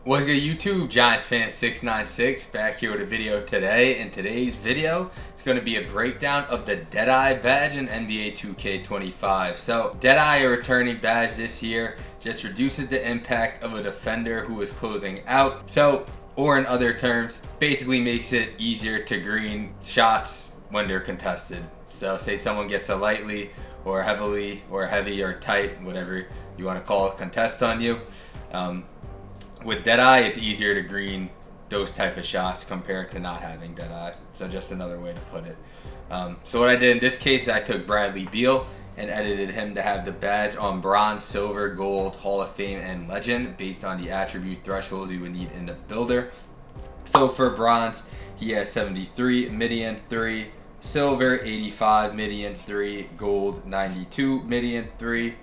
What's good YouTube? Giants fan 696 back here with a video today. In today's video, it's going to be a breakdown of the Deadeye badge in NBA 2K25. So Deadeye, a returning badge this year, just reduces the impact of a defender who is closing out. So, or in other terms, basically makes it easier to green shots when they're contested. So say someone gets a lightly or heavily or heavy or tight, whatever you want to call it, contest on you. With Deadeye, it's easier to green those type of shots compared to not having Deadeye. So just another way to put it. So what I did in this case, I took Bradley Beal and edited him to have the badge on bronze, silver, gold, Hall of Fame, and legend based on the attribute thresholds you would need in the builder. So for bronze, he has 73, midi and 3, silver 85, midi and 3, gold 92, midi and 3,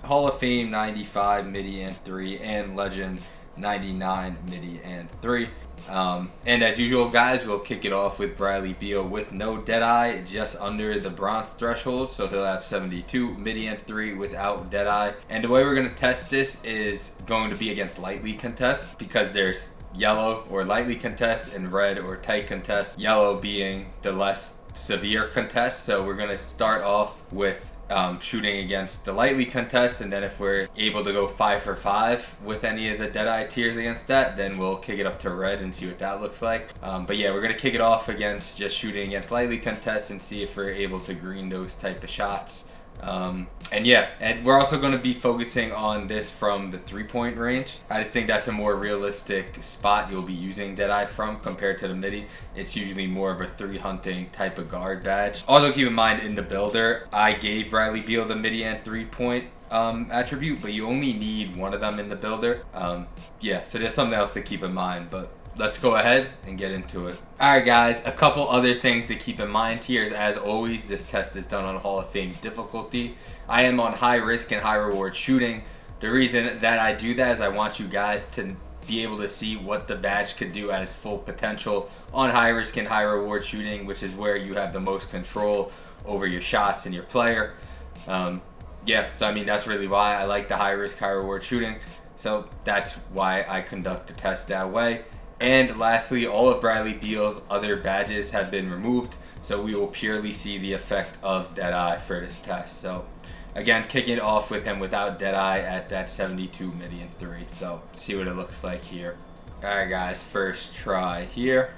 Hall of Fame 95, midi and 3, and legend 99, midi and 3. And as usual, guys, we'll kick it off with Bradley Beal with no Deadeye, just under the bronze threshold. So he'll have 72, midi and 3 without Deadeye. And the way we're going to test this is going to be against lightly contests, because there's yellow or lightly contests and red or tight contests, yellow being the less severe contest. So we're going to start off with shooting against the lightly contest, and then if we're able to go 5 for 5 with any of the Deadeye tiers against that, then we'll kick it up to red and see what that looks like. But yeah, we're going to kick it off against just shooting against lightly contests and see if we're able to green those type of shots. And yeah, and we're also going to be focusing on this from the 3-point range. I just think that's a more realistic spot you'll be using Deadeye from compared to the midi. It's usually more of a 3-hunting type of guard badge. Also keep in mind, in the builder, I gave Bradley Beal the midi and 3-point attribute, but you only need one of them in the builder. Yeah, so there's something else to keep in mind, but let's go ahead and get into it. Alright guys, a couple other things to keep in mind here is, as always, this test is done on Hall of Fame difficulty. I am on high risk and high reward shooting. The reason that I do that is I want you guys to be able to see what the badge could do at its full potential on high risk and high reward shooting, which is where you have the most control over your shots and your player. Yeah, so I mean, that's really why I like the high risk, high reward shooting. So that's why I conduct the test that way. And lastly, all of Bradley Beal's other badges have been removed, so we will purely see the effect of Deadeye for this test. So again, kicking it off with him without Deadeye at that 72, midi and 3. So see what it looks like here. Alright guys, first try here.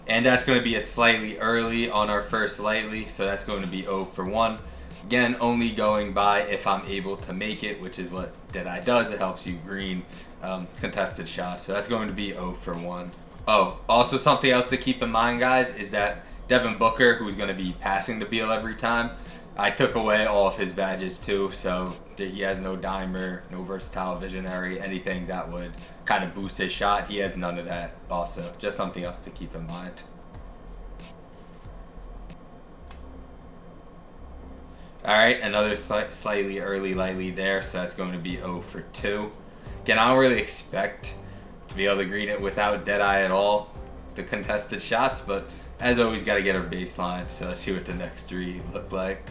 And that's going to be a slightly early on our first lightly, so that's going to be 0 for 1. Again, only going by if I'm able to make it, which is what Deadeye does. It helps you green contested shots. So that's going to be 0 for 1. Oh, also something else to keep in mind, guys, is that Devin Booker, who's going to be passing the Beal every time, I took away all of his badges too. So he has no dimer, no versatile visionary, anything that would kind of boost his shot. He has none of that also. Just something else to keep in mind. Alright, another slightly early lightly there, so that's going to be 0 for 2. Again, I don't really expect to be able to green it without Deadeye at all, the contested shots, but as always, got to get our baseline, so let's see what the next 3 look like.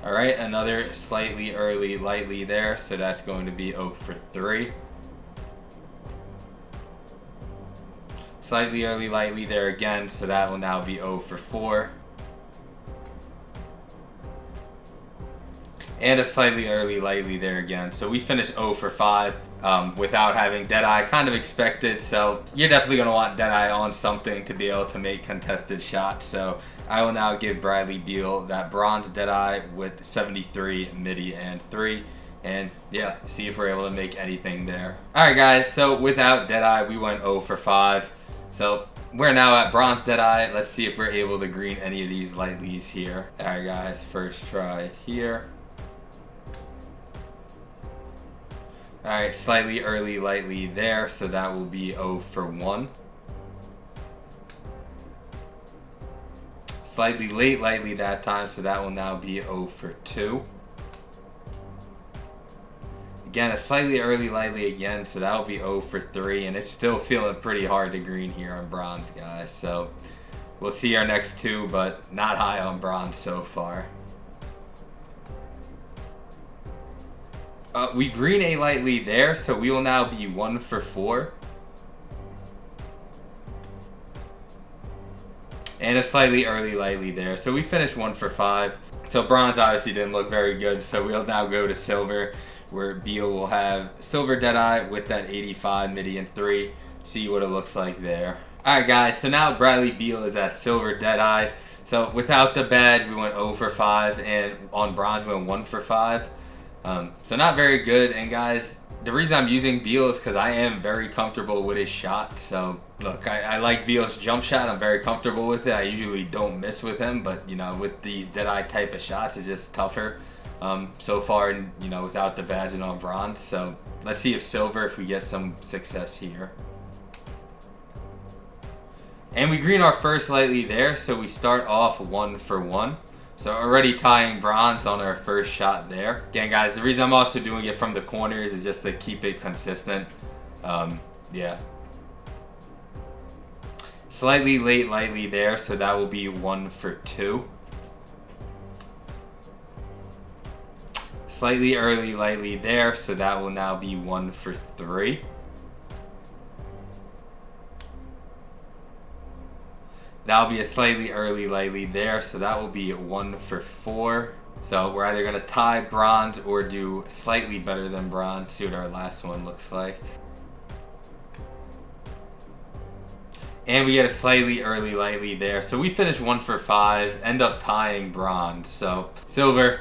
Alright, another slightly early lightly there, so that's going to be 0 for 3. Slightly early lightly there again, so that will now be 0 for 4. And a slightly early lightly there again. So we finished 0 for 5 without having Deadeye. Kind of expected, so you're definitely going to want Deadeye on something to be able to make contested shots. So I will now give Bradley Beal that bronze Deadeye with 73, midi, and 3. And yeah, see if we're able to make anything there. Alright guys, so without Deadeye, we went 0 for 5. So we're now at bronze Deadeye. Let's see if we're able to green any of these lightlies here. Alright guys, first try here. Alright, slightly early lightly there, so that will be 0 for 1. Slightly late lightly that time, so that will now be 0 for 2. Again, a slightly early lightly again, so that will be 0 for 3, and it's still feeling pretty hard to green here on bronze, guys. So we'll see our next 2, but not high on bronze so far. We green a lightly there, so we will now be 1 for 4. And a slightly early lightly there, so we finished 1 for 5. So bronze obviously didn't look very good, so we'll now go to silver, where Beal will have silver Deadeye with that 85 midi and 3. See what it looks like there. Alright guys, so now Bradley Beal is at silver Deadeye. So without the badge, we went 0 for 5, and on bronze, we went 1 for 5. So not very good, and guys, the reason I'm using Beal is because I am very comfortable with his shot. So look, I like Beal's jump shot. I'm very comfortable with it. I usually don't miss with him, but you know, with these Deadeye type of shots, it's just tougher. So far, you know, without the badge and on bronze. So let's see if silver, if we get some success here. And we green our first lightly there, so we start off 1 for 1. So already tying bronze on our first shot there. Again guys, the reason I'm also doing it from the corners is just to keep it consistent. Yeah. Slightly late lightly there, so that will be 1 for 2. Slightly early lightly there, so that will now be 1 for 3. That'll be a slightly early lightly there, so that will be 1 for 4. So we're either going to tie bronze or do slightly better than bronze. See what our last one looks like. And we get a slightly early lightly there. So we finish 1 for 5, end up tying bronze. So silver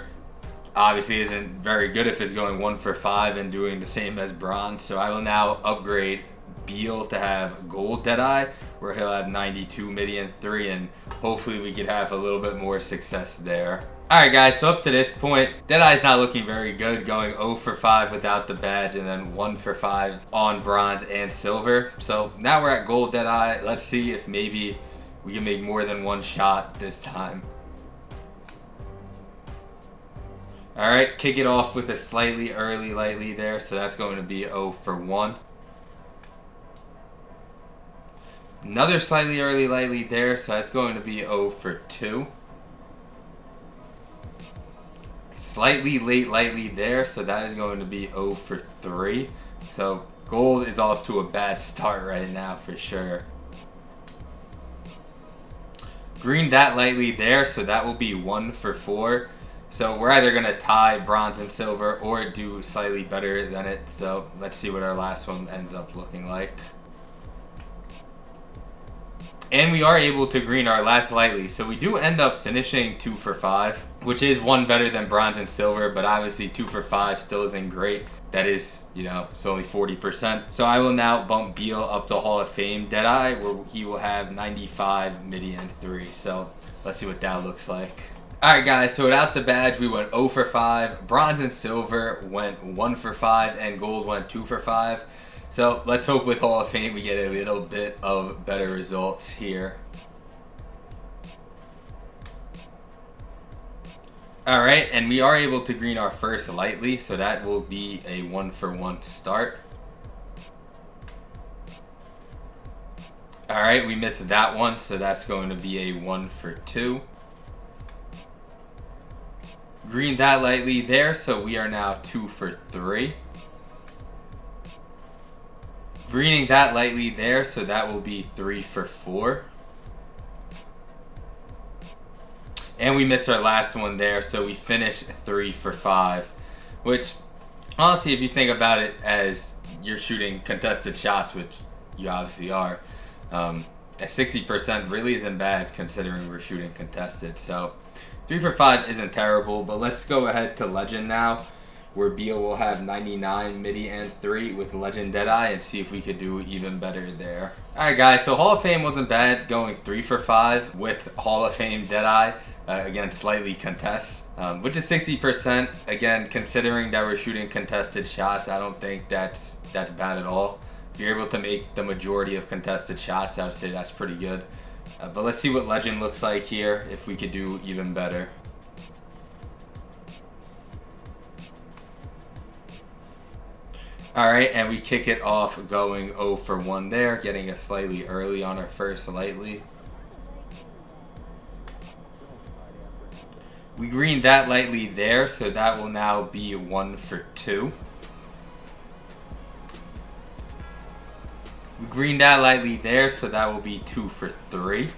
obviously isn't very good if it's going 1 for 5 and doing the same as bronze. So I will now upgrade Beal to have gold Deadeye, where he'll have 92 midi and 3, and hopefully we could have a little bit more success there. Alright guys, so up to this point, Deadeye's not looking very good, going 0 for 5 without the badge and then 1 for 5 on bronze and silver. So now we're at gold Deadeye. Let's see if maybe we can make more than one shot this time. Alright, kick it off with a slightly early lightly there, so that's going to be 0 for 1. Another slightly early lightly there, so that's going to be 0 for 2. Slightly late lightly there, so that is going to be 0 for 3. So gold is off to a bad start right now for sure. Green that lightly there, so that will be 1 for 4. So we're either going to tie bronze and silver or do slightly better than it. So let's see what our last one ends up looking like. And we are able to green our last lightly, so we do end up finishing 2 for 5, which is one better than bronze and silver, but obviously 2 for 5 still isn't great. That is, you know, it's only 40%. So I will now bump Beal up to Hall of Fame Deadeye, where he will have 95 midi and 3. So let's see what that looks like. Alright guys, so without the badge we went 0 for 5, bronze and silver went 1 for 5, and gold went 2 for 5. So let's hope with Hall of Fame we get a little bit of better results here. Alright, and we are able to green our first lightly, so that will be a 1 for 1 start. Alright, we missed that one, so that's going to be a 1 for 2. Green that lightly there, so we are now 2 for 3. Greening that lightly there, so that will be 3 for 4. And we missed our last one there, so we finished 3 for 5. Which, honestly, if you think about it as you're shooting contested shots, which you obviously are, at 60% really isn't bad considering we're shooting contested. So 3 for 5 isn't terrible, but let's go ahead to Legend now, where Beal will have 99 midi and 3 with Legend Deadeye, and see if we could do even better there. Alright guys, so Hall of Fame wasn't bad, going 3 for 5 with Hall of Fame Deadeye. Again, slightly contests, which is 60%. Again, considering that we're shooting contested shots, I don't think that's bad at all. If you're able to make the majority of contested shots, I would say that's pretty good. But let's see what Legend looks like here, if we could do even better. Alright, and we kick it off going 0 for 1 there, getting a slightly early on our first lightly. We greened that lightly there, so that will now be 1 for 2. We greened that lightly there, so that will be 2 for 3.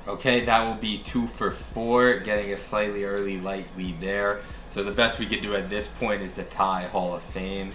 Okay, that will be 2 for 4, getting a slightly early light lead there. So the best we could do at this point is to tie Hall of Fame.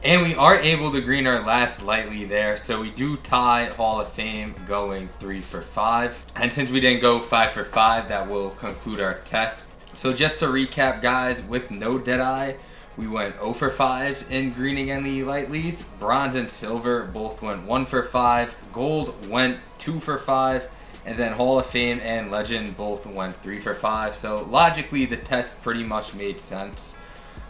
And we are able to green our last lightly there, so we do tie Hall of Fame going 3 for 5. And since we didn't go 5 for 5, that will conclude our test. So just to recap, guys, with no Deadeye, we went 0 for 5 in greening any lightlies. Bronze and silver both went 1 for 5. Gold went 2 for 5. And then Hall of Fame and Legend both went 3 for 5. So logically, the test pretty much made sense.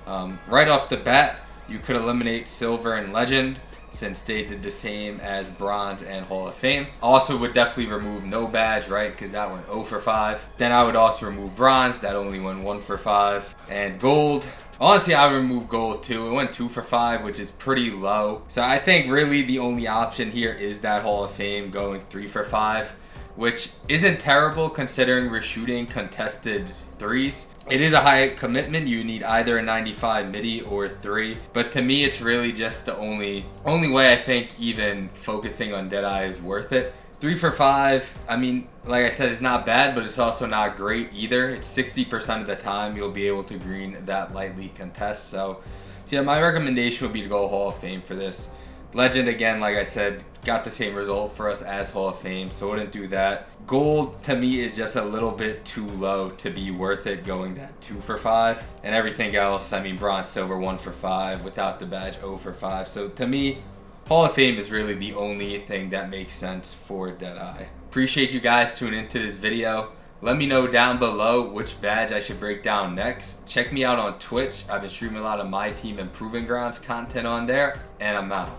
Right off the bat, you could eliminate Silver and Legend since they did the same as Bronze and Hall of Fame. Also would definitely remove no badge, right? Because that went 0 for 5. Then I would also remove Bronze. That only went 1 for 5. And Gold. Honestly, I would remove Gold too. It went 2 for 5, which is pretty low. So I think really the only option here is that Hall of Fame going 3 for 5. Which isn't terrible considering we're shooting contested threes. It is a high commitment. You need either a 95 midi or 3. But to me, it's really just the only way I think even focusing on Deadeye is worth it. 3 for 5, I mean, like I said, it's not bad, but it's also not great either. It's 60% of the time you'll be able to green that lightly contest. So yeah, my recommendation would be to go Hall of Fame for this. Legend, again, like I said, got the same result for us as Hall of Fame, so wouldn't do that. Gold, to me, is just a little bit too low to be worth it going that 2 for 5. And everything else, I mean, Bronze, Silver, 1 for 5. Without the badge, 0 for 5. So to me, Hall of Fame is really the only thing that makes sense for Deadeye. Appreciate you guys tuning into this video. Let me know down below which badge I should break down next. Check me out on Twitch. I've been streaming a lot of my team and Proving Grounds content on there, and I'm out.